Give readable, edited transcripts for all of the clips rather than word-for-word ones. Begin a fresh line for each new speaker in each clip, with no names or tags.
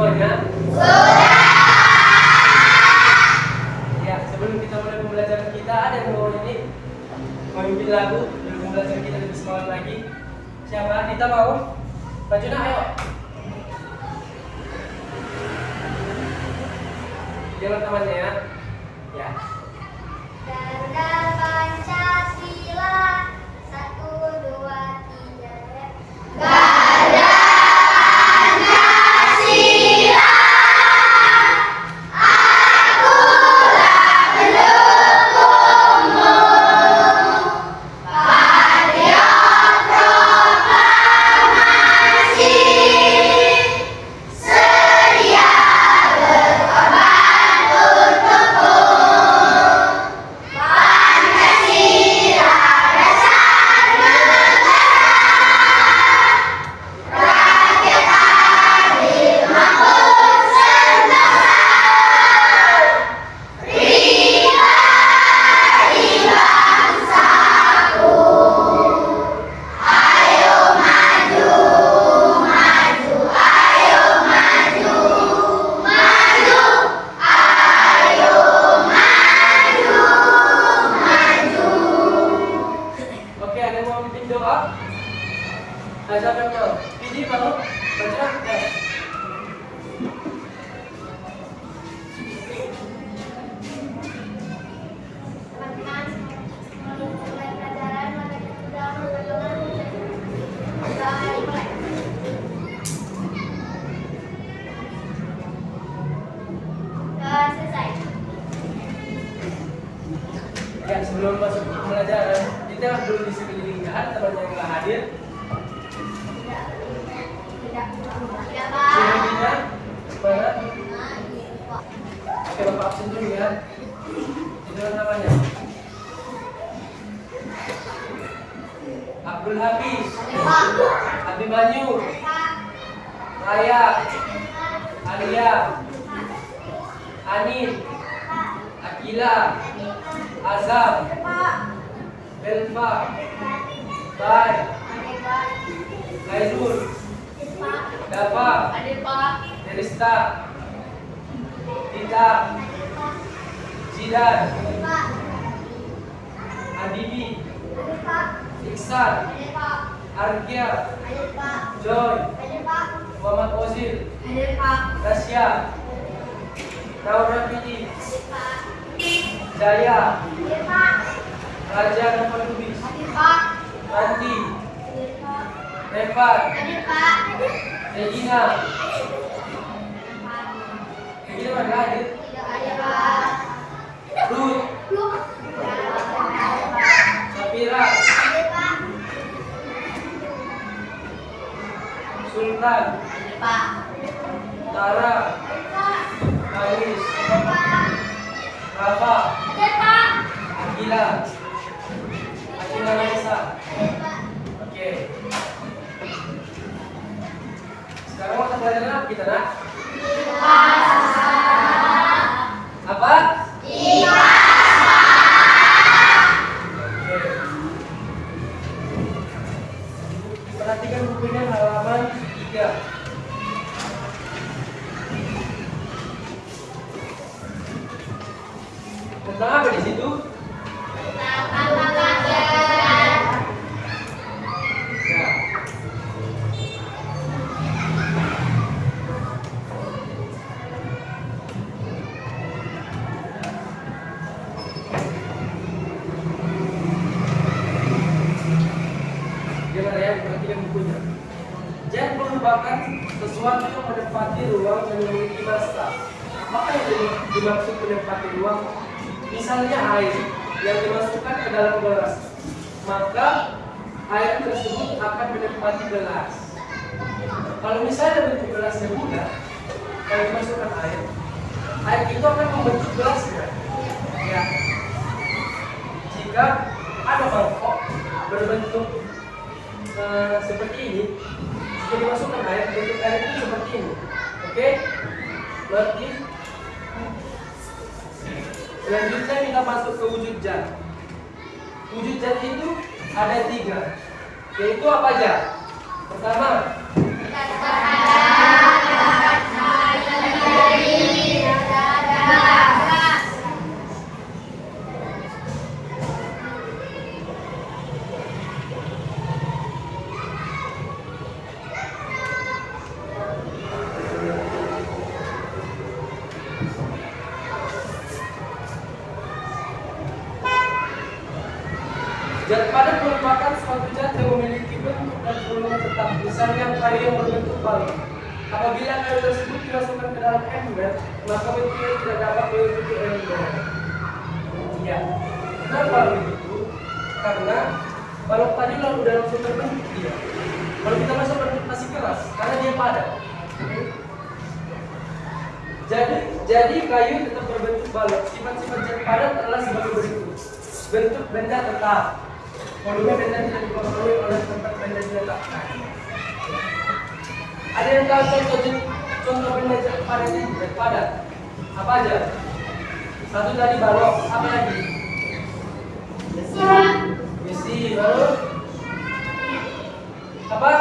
semuanya? Ya, sebelum kita mulai pembelajaran kita, ada yang mau ini memimpin lagu sebelum pembelajaran kita lebih semangat lagi. Siapa? Dita mau? Rajuna, ayo. Jangan temannya ya. Ya.
Garda Pancasila 1, 2, 3 ya. Garda Pancasila, akulah pendukungmu. Patriot proklamasi, sedia berkorban untukmu. Pancasila dasar negara, rakyat adil makmur sentosa, pribadi bangsaku. Ayo maju, maju, ayo maju, maju, ayo maju, maju.
Oke, ada yang mau memimpin doa? Nah, siapa yang mau? Pidi mau? Rajuna, ya.
Teman-teman, sebelum mulai pelajaran, maka kita sudah berdoa. Sudah mulai. Sudah selesai.
Ya, sebelum masuk ke pembelajaran, kita dulu di sekeliling ada teman yang nggak hadir.
Tidak, Pak.
Selebihnya, mana? Oke, Bapak absen dulu ya. Itu namanya. Abdul Hafiz, Abimanyu, Raya, Alia, Anin, Akila, Azam, Belva, Bai, Aizul, Dava, Derista, Dita, Zidan, Adibi, Iksan, Arkia, Joy, Muhammad Ozil, Rasya, Naura Fidi, Jaya, Raja Novanubis, Randi, Revan, Regina. Regina mana hadir? Ruth, Safira, Sultan, Tara, Kalis, Rafa, Akila, Akila Raisa. Oke. Sekarang mata pelajaran apa kita nak? Apa? Oke. Perhatikan bukunya halaman 3. Tentang apa di situ? Ya. Jangan ya, perhatikan bukunya. Jangan melupakan sesuatu yang menempati ruang dan memiliki masa. Apa yang dimaksud menempati ruang? Misalnya air yang dimasukkan ke dalam gelas, maka air tersebut akan menempati gelas. Kalau misalnya bentuk gelasnya bulat, kalau dimasukkan air itu akan membentuk gelasnya. Ya. Jika ada mangkok berbentuk seperti ini, jika dimasukkan air, bentuk air itu seperti ini. Oke? Berarti selanjutnya kita masuk ke wujud zat. Wujud zat itu ada 3, yaitu apa aja? Pertama,
Kata-kata,
Zat padat merupakan suatu zat yang memiliki bentuk dan volume tetap. Misalnya kayu yang berbentuk balok. Apabila kayu tersebut dimasukkan ke dalam ember, maka bentuknya tidak dapat mengikuti ember. Ya, kenapa begitu? Karena balok tadi udah langsung terbentuk dia. Kalau kita masukkan masih keras, karena dia padat. Jadi kayu tetap berbentuk balok. Sifat-sifat zat padat adalah sebagai berikut. Bentuk benda tetap. Volume benda tidak dipengaruhi oleh tempat benda diletakkan. Ada yang tahu contoh benda zat padat? Apa aja? Satu tadi balok. Apa lagi? Besi. Lalu apa?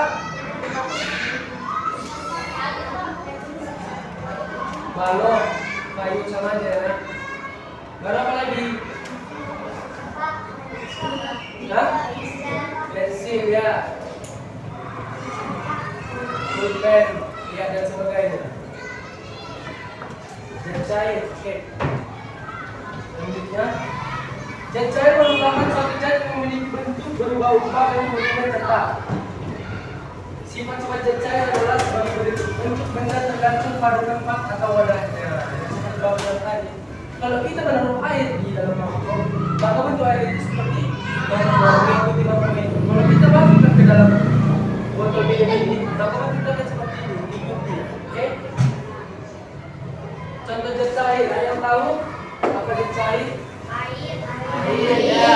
Balok, kayu sama aja ya. Baru apa lagi? Hah? Pensil ya. Pulpen, ya dan sebagainya. Zat cair, oke. Selanjutnya, zat cair merupakan suatu zat yang memiliki bentuk berubah-ubah dan volume tetap. Sifat-sifat zat cair adalah sebagai berikut. Bentuk benda tergantung pada tempat atau wadahnya. Seperti bawah tadi. Kalau kita menaruh air di dalam mangkok, maka bentuk air itu seperti mengikuti mangkok itu. Kalau kita masukkan ke dalam botol minum ini, maka bentuknya akan seperti ini, diikuti. Oke? Contoh zat cair, ada yang tahu apa zat cair? Air, ya.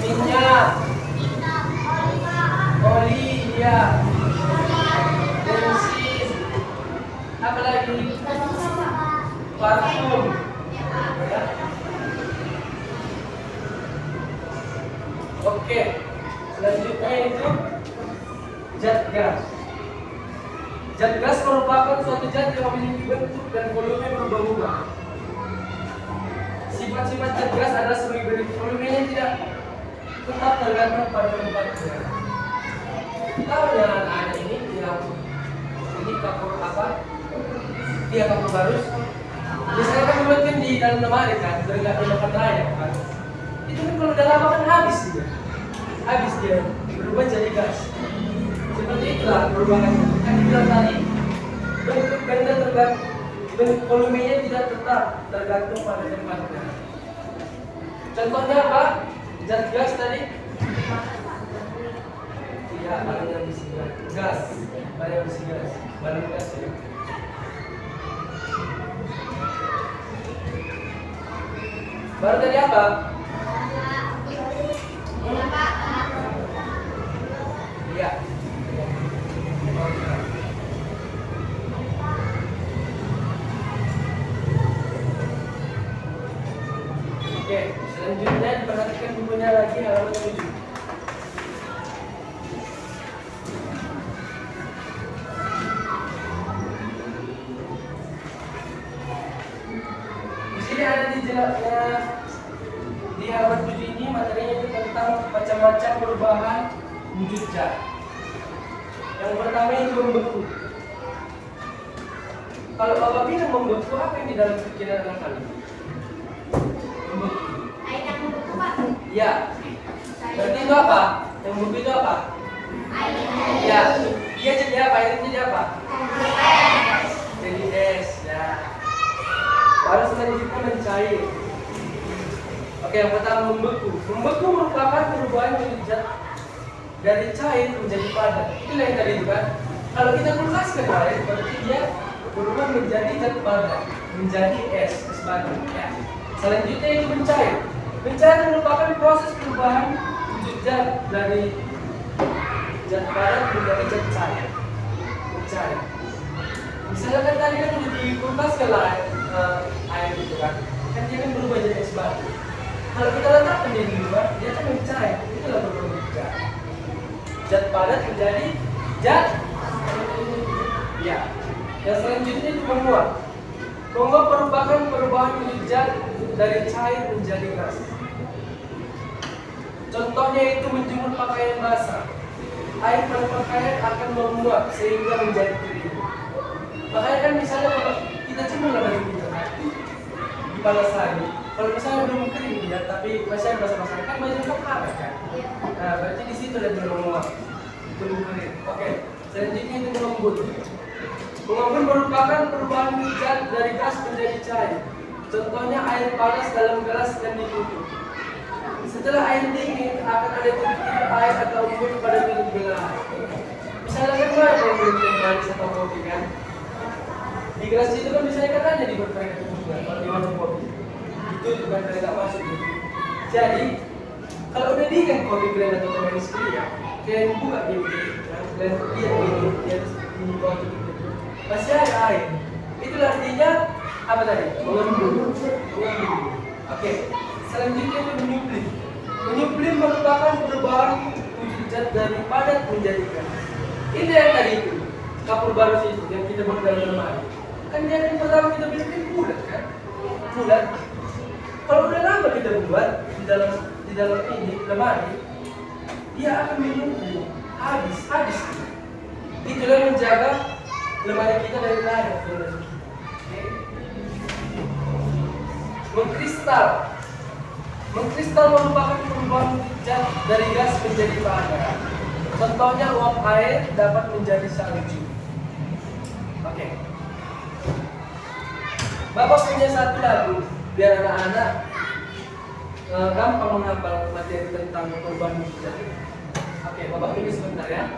Minyak. Oli, ya. Bensin. Apa lagi? Parfum. Ya. Oke. Selanjutnya itu zat gas. Zat gas merupakan suatu zat yang memiliki bentuk dan volume berubah-ubah. Sifat-sifat zat gas adalah sebagai berikut. Volumenya tidak tetap tergantung pada tempatnya. Tahu ya anak ini yang ini kapur apa? Dia kapur barus. Biasanya kan dibuatkan di dalam lemari kan, biar nggak dimakan raya kan. Itu kan kalau udah lama kan habis dia berubah jadi gas. Seperti itulah perubahannya. Kan dibilang tadi bentuk benda tergantung, volumenya tidak tetap tergantung pada tempatnya. Contohnya apa? Zat gas tadi. Ya, balon yang besi gas, balon yang besi gas, balon gas ya. Baru tadi apa? Ya. Oke, selanjutnya diperhatikan bukunya lagi halaman 7. Ada di halaman 7 ini materinya itu tentang macam-macam perubahan wujud zat. Yang pertama itu membeku. Kalau apabila membeku, apa yang di dalam pikiran anak kalian? Membeku.
Air yang membeku, Pak.
Ya. Berarti itu apa? Yang membeku itu apa?
Air.
Ya. Dia jadi apa? Airnya jadi apa?
Es.
Jadi es. Ya. Baru selanjutnya mencair. Oke, yang pertama membeku. Membeku merupakan perubahan wujud zat dari cair menjadi padat. Itulah yang tadi itu kan. Kalau kita kulkaskan air, berarti dia berubah menjadi zat padat, menjadi es batu. Ya. Selanjutnya itu mencair. Mencair merupakan proses perubahan wujud zat dari zat padat menjadi zat cair. Mencair. Misalnya kan tadi kan udah dikulkaskan lah air itu kan dia kan berubah jadi es batu. Kalau kita letakkan dia di luar, dia akan mencair. Itulah berubah zat. Zat padat menjadi zat. Ya. Yang selanjutnya itu menguap. Menguap merupakan perubahan wujud zat dari cair menjadi gas. Contohnya itu menjemur pakaian basah. Air pada pakaian akan menguap sehingga menjadi kering. Makanya kan misalnya kalau kita jemur baju kita kan, dipanas lagi, Kalau misalnya belum kering dia, tapi masih ada basah-basah kan baju kan hangat kan.
Iya.
Nah, berarti di situ ada menguap, belum kering. Oke, selanjutnya itu mengembun. Mengembun merupakan perubahan zat dari gas menjadi cair. Contohnya air panas dalam gelas yang ditutup. Setelah air dingin akan ada titik air atau embun pada milik gelas. Misalnya kan gue ada yang minum teh manis atau kopi kan. Di gelas itu kan misalnya kan ada di berbagai juga kalau di warung kopi. Itu bukan dari tak masuk gitu. Jadi kalau udah dingin kopi kalian atau teh manis kalian, kalian buka gitu, kalian lihat gitu, dia di bawah itu masih ada air. Itulah artinya apa tadi? Mengembun. Oke. Selanjutnya itu menyuplim. Menyuplim merupakan perubahan wujud zat dari padat menjadi gas. Ini yang tadi itu kapur baru itu yang kita buat dalam lemari. Kan dia yang pertama kita bikin bulat kan? Bulat. Kalau udah lama kita buat di dalam ini lemari, dia akan menyuplim. Habis. Itulah menjaga lemari kita dari karet. Mengkristal. Mengkristal merupakan perubahan zat dari gas menjadi padat. Contohnya uap air dapat menjadi salju. Oke. Bapak punya satu lagu biar anak-anak gampang menghafal materi tentang perubahan zat. Oke, Bapak tulis sebentar ya.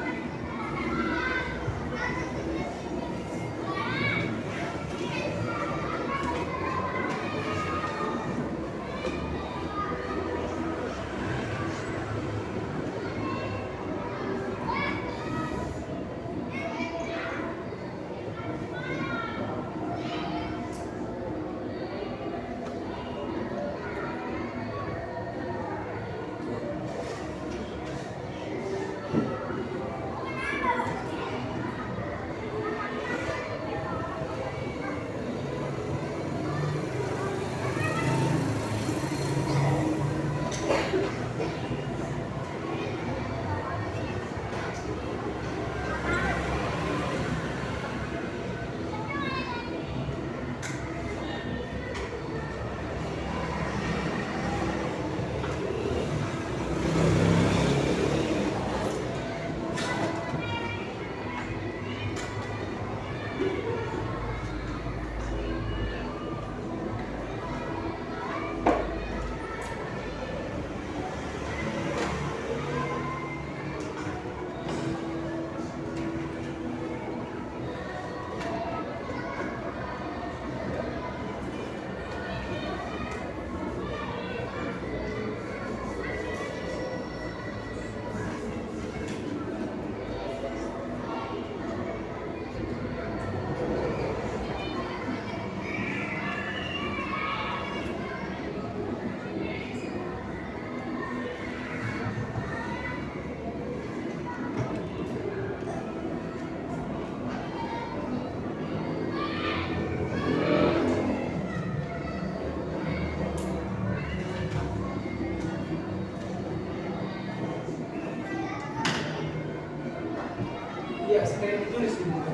Iya, sekarang ditulis di buku.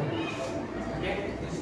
Oke, tulis.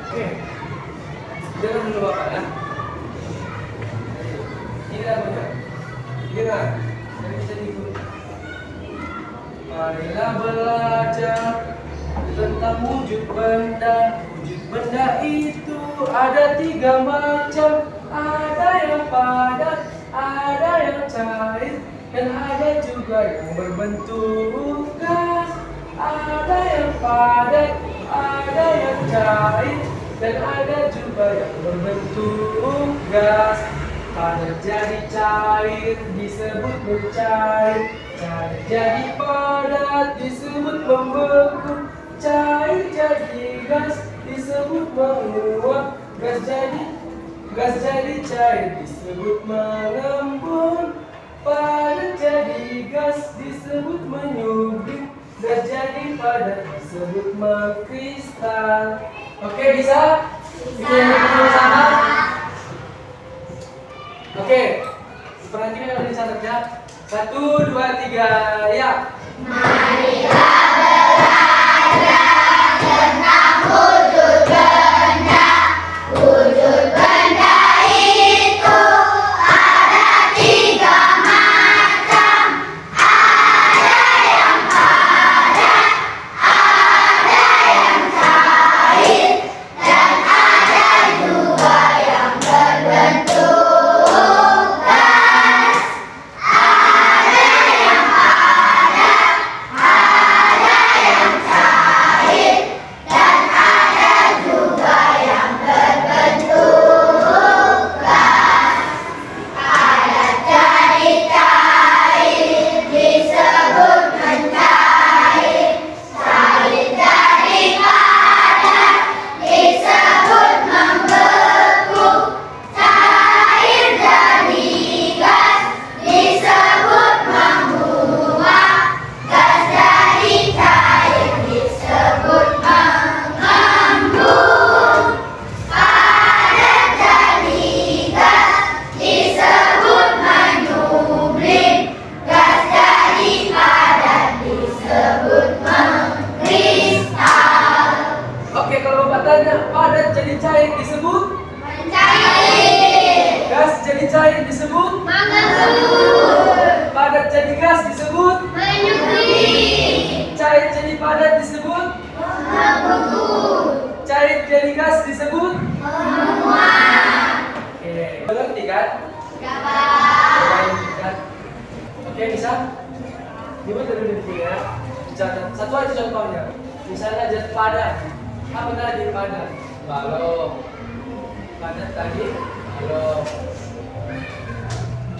Oke, jangan dulu Bapak ya. Ini lah benar. Ini lah. Dari jadi guru. Marilah belajar tentang wujud benda. Wujud benda itu ada 3 macam. Ada yang padat, ada yang cair, dan ada juga yang berbentuk gas. Ada yang padat, ada yang cair, dan ada juga yang berbentuk gas. Padat jadi cair disebut mencair. Cair jadi padat disebut membeku. Cair jadi gas disebut menguap. Gas jadi cair disebut mengembun. Padat jadi gas disebut menyublim. Gas jadi padat disebut mengkristal. Oke, bisa? Bisa bersama? Oke, perhatikan yang ada di sana ya. 1, 2, 3, ya.
Marilah belajar tentang wujud benda. Wujud benda itu ada 3 macam. Ada yang padat, ada yang cair, dan ada juga yang berbentuk gas. Ada yang padat, ada yang cair, dan ada juga yang berbentuk gas. Padat jadi cair disebut mencair. Cair jadi padat disebut membeku. Cair jadi gas disebut menguap. Gas jadi cair disebut mengembun. Padat jadi gas disebut menyublim. Gas jadi padat disebut mengkristal.
Oke, kalau Bapak tanya, padat jadi cair disebut?
Mencair.
Gas jadi cair disebut?
Mengembun.
Padat jadi gas disebut?
Menyublim.
Cair jadi padat disebut?
Membeku.
Cair jadi gas disebut?
Menguap.
Oke, mengerti kan?
Dapat.
Kan? Oke, bisa? Gimana dulu ya? Catat. Satu aja contohnya. Misalnya zat padat. Apa tadi padat? Balok. Padat tadi balok.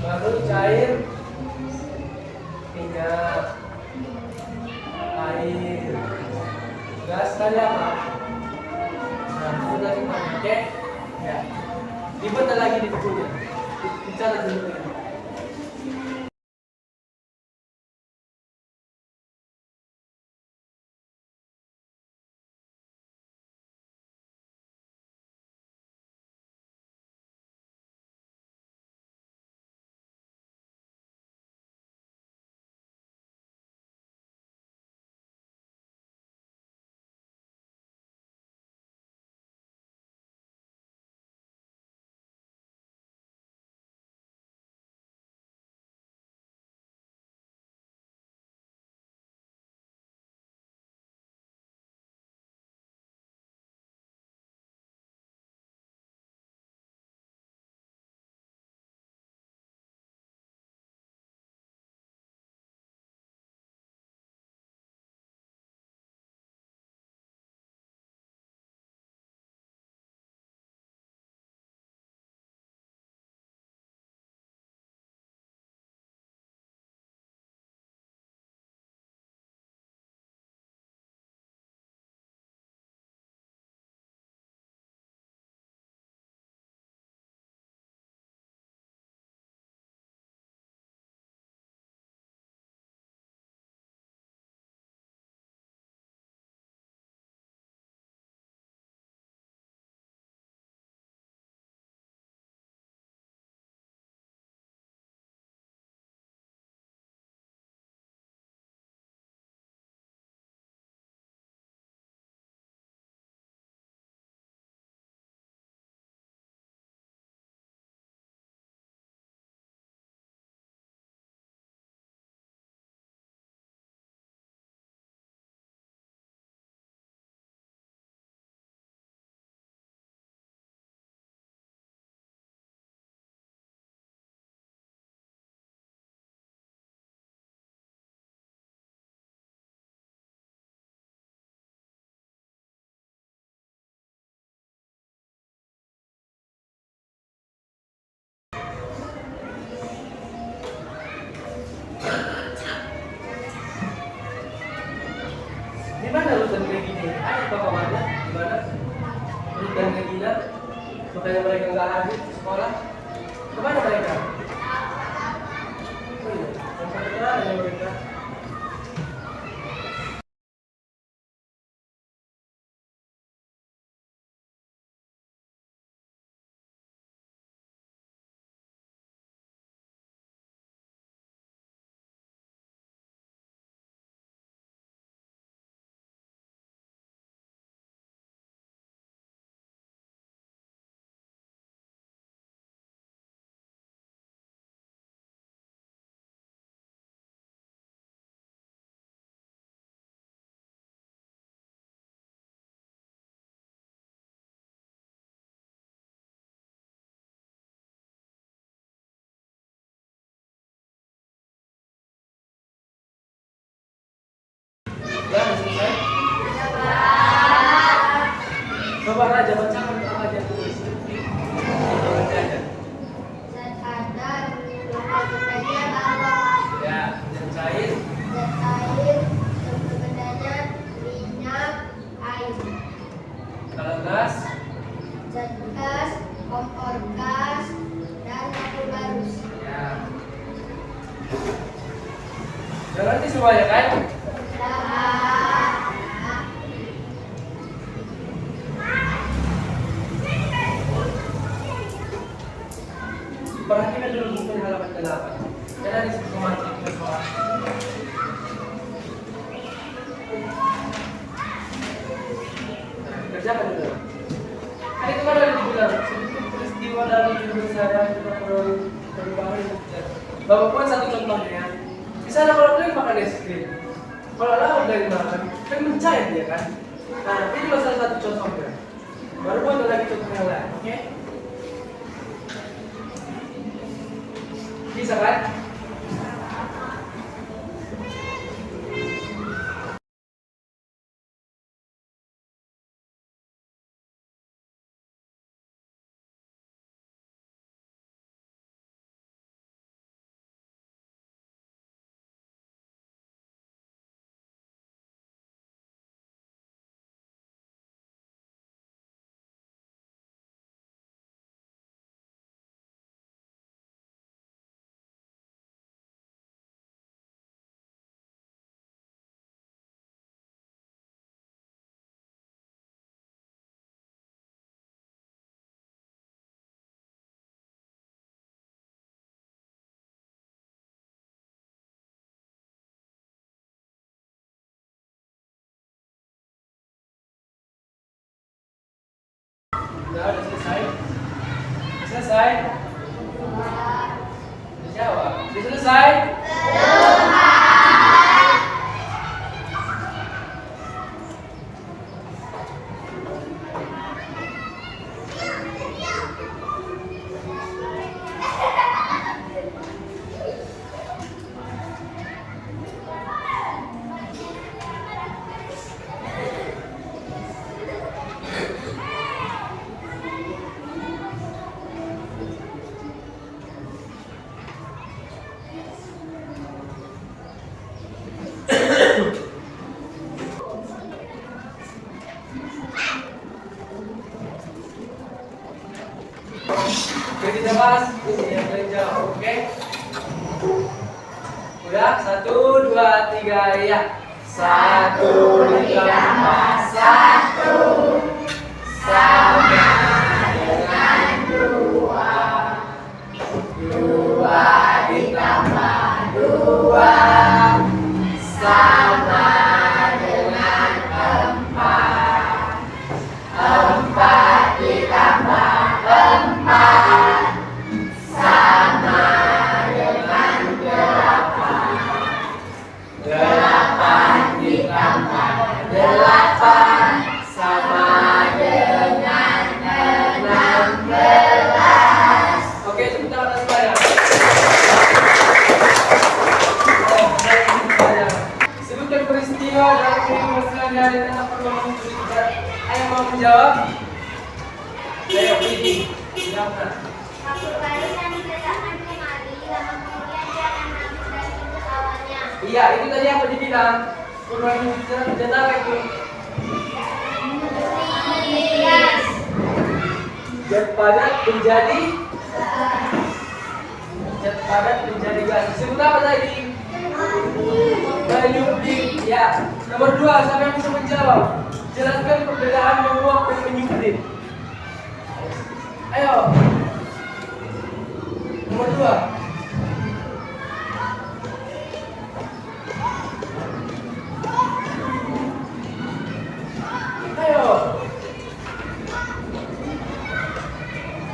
Baru cair minyak, air, gas tadi apa? Nah, sudah semuanya, oke? Ya. Dibuat lagi di bukunya. Dicatat dulu ya. Makanya mereka nggak hadir ke sekolah. Kemana mereka? Oh iya, sampai kemana ya mereka? Ya, udah selesai. Coba Raja bacakan apa aja tulis. Baca aja.
Zat ada, benarnya Allah.
Ya, dan cair.
Zat air, benarnya minyak, air.
Kalau gas,
Zat gas, kompor gas, dan lampu barus.
ya. Udah ngerti semuanya kan? Perhatikan dulu buku di halaman ke-8. Dan ada situ matematik dan soal. Kerjakan dulu. Kan itu kan ada dibilang peristiwa dalam hidup saya kita perlu perubahan. Bapak pun satu contohnya. Di sana kalau kalian makan es krim, kalau lauk dari makan, kan mencair dia kan. Nah, ini juga salah satu contohnya. Baru buat lagi contoh yang lain, oke? Bisa kan? Udah selesai? Selesai? Jawab. Udah selesai? Oke, kita bahas ini yang kalian jawab, oke? Udah, 1, 2, 3, ya. 1 ditambah 1 sama dengan 2. 2 ditambah 2 sama dengan 4. 4 ditambah 4 sama dengan 8. 8 ditambah 8 sama dengan 16. Oke, tepuk tangan semuanya. Sebutkan peristiwa dalam kehidupan sehari-hari dan apa yang mau menceritakan. Ayo mau menjawab? Ayo, pilih. Silakan.
Waktu bayi yang diletakkan kemari, lama kemudian dia akan habis dari bentuk awalnya.
Iya, itu tadi apa dibilang? Perubahan hijrah apa itu?
Gas.
Zat padat menjadi gas. Disebut apa tadi? Menyublim. Ya. Nomor 2, siapa yang bisa menjawab? Jelaskan perbedaan menguap dan menyublim. Ayo. Nomor 2. Ayo.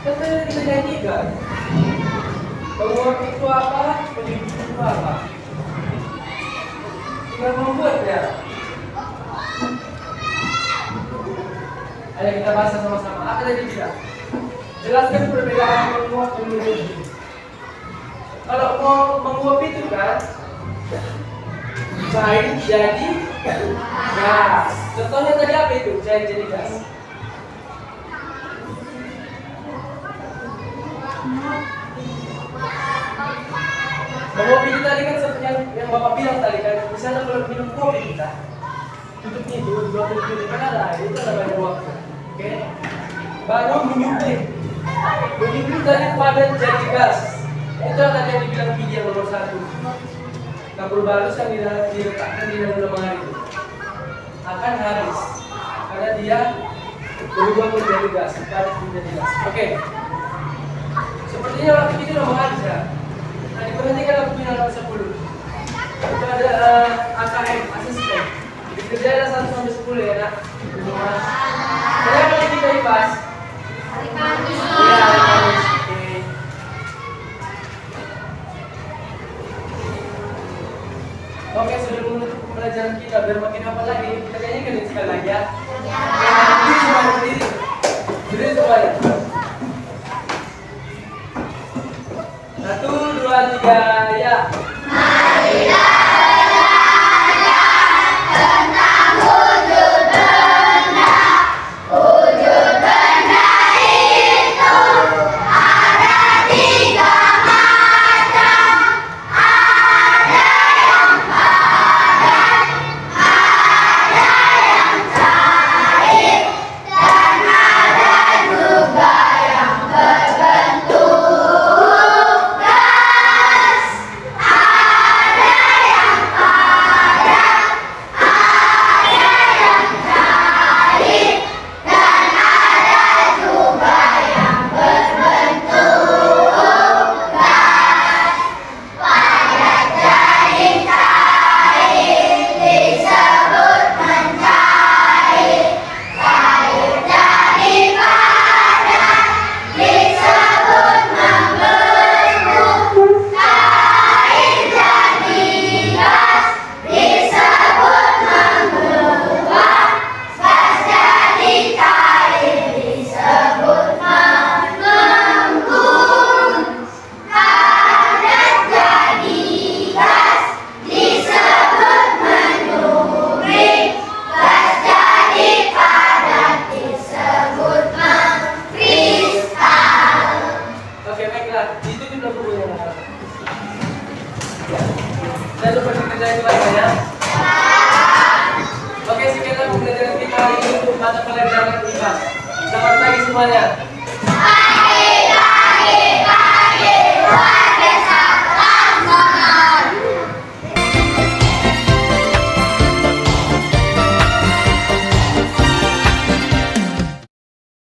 Kita nyanyikan. Menguap itu apa? Menyublim itu apa? Tinggal membuat ya. Ayo kita bahas sama-sama. Apa tadi tidak? Jelaskan perbedaan menguap dan menyublim. Kalau mau menguap itu kan cair jadi gas. Contohnya tadi apa itu? Cair jadi gas. Menguap itu tadi kan seperti yang Bapak bilang tadi kan. Misalnya kalau minum kopi kita tutupnya itu 20 menit kan ada air, itu namanya waktu. Oke? Baru menyublim. Menyublim tadi padat jadi gas. Itu yang tadi yang dibilang video nomor 1. Kapur balus yang diletakkan di dalam lemari itu akan habis karena dia berubah menjadi gas, padat menjadi gas. Oke. Sepertinya waktu itu nomor aja. Nah, diperhatikan waktu nomor 10. Itu ada AKM, asisten. Kerja ada 1 sampai 10 ya, nak. Saya akan kita bahas.
Hari Kamis.
Iya, hari Kamis. Oke. Oke, sudah menutup pembelajaran kita. Biar makin apa lagi? Kita kayaknya kan sekali lagi ya. Berdiri semuanya, berdiri. Berdiri semuanya. 1, 2, 3, ya. Jangan lupa dikerjain kelasnya. Oke, sekian pembelajaran kita hari ini untuk mata pelajaran IPA. Selamat pagi semuanya.
Pagi.